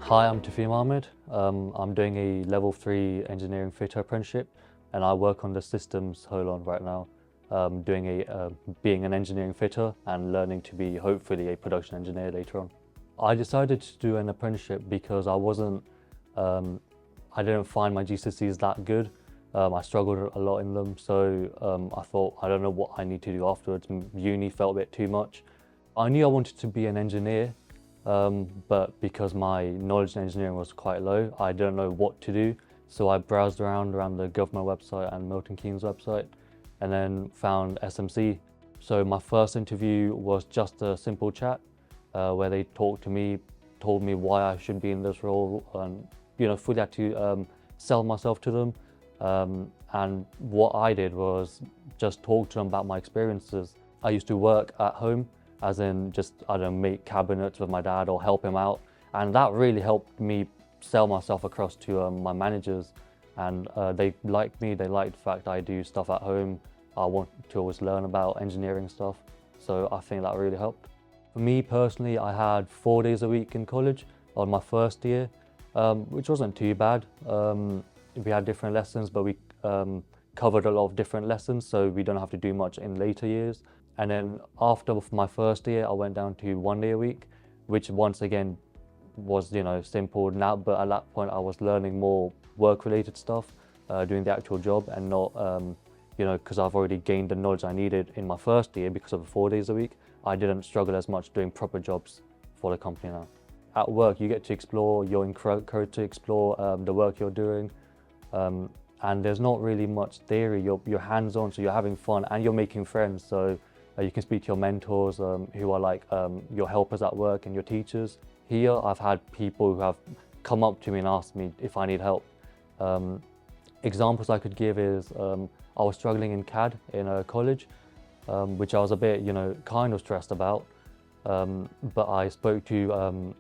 Hi, I'm Tafheem. I'm doing a level 3 engineering fitter apprenticeship, and I work on the systems hold right now, being an engineering fitter and learning to be hopefully a production engineer later on. I decided to do an apprenticeship because I didn't find my GCSEs that good. I struggled a lot in them, so I thought, I don't know what I need to do afterwards. Uni felt a bit too much. I knew I wanted to be an engineer, but because my knowledge in engineering was quite low, I didn't know what to do. So I browsed around the government website and Milton Keynes website, and then found SMC. So my first interview was just a simple chat where they talked to me, told me why I should be in this role, and fully had to sell myself to them. And what I did was just talk to them about my experiences. I used to work at home, as in just, I don't know, make cabinets with my dad or help him out. And that really helped me sell myself across to my managers. And they liked me, they liked the fact I do stuff at home. I want to always learn about engineering stuff. So I think that really helped. For me personally, I had 4 days a week in college on my first year, which wasn't too bad. We had different lessons, but we covered a lot of different lessons, so we don't have to do much in later years. And then after my first year, I went down to 1 day a week, which once again was, simple now, but at that point I was learning more work-related stuff, doing the actual job, and not, because I've already gained the knowledge I needed in my first year because of the 4 days a week. I didn't struggle as much doing proper jobs for the company now. At work, you get to explore, you're encouraged to explore the work you're doing. And there's not really much theory. You're hands-on, so you're having fun and you're making friends. So you can speak to your mentors who are like your helpers at work and your teachers. Here, I've had people who have come up to me and asked me if I need help. Examples I could give is I was struggling in CAD in college, which I was a bit, kind of stressed about. But I spoke to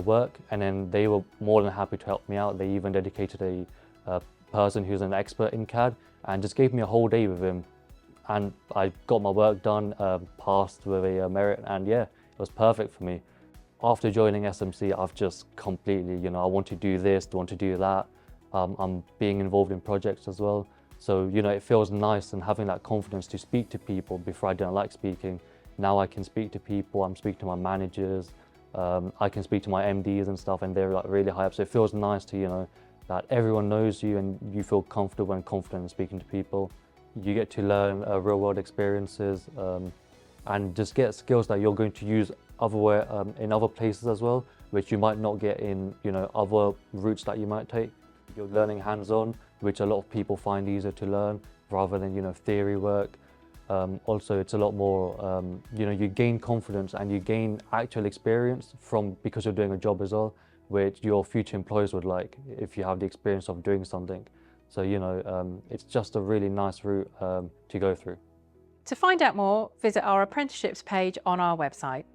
work, and then they were more than happy to help me out. They even dedicated a person who's an expert in CAD and just gave me a whole day with him, and I got my work done, passed with a merit, and yeah, it was perfect for me. After joining SMC, I've just completely, I want to do this, I want to do that. I'm being involved in projects as well, so it feels nice, and having that confidence to speak to people. Before I didn't like speaking, now I can speak to people. I'm speaking to my managers, I can speak to my MDs and stuff, and they're like really high up. So it feels nice to, that everyone knows you and you feel comfortable and confident in speaking to people. You get to learn real world experiences and just get skills that you're going to use in other places as well, which you might not get in, other routes that you might take. You're learning hands-on, which a lot of people find easier to learn rather than, theory work. Also, it's a lot more, you gain confidence and you gain actual experience because you're doing a job as well, which your future employers would like if you have the experience of doing something. So, it's just a really nice route to go through. To find out more, visit our apprenticeships page on our website.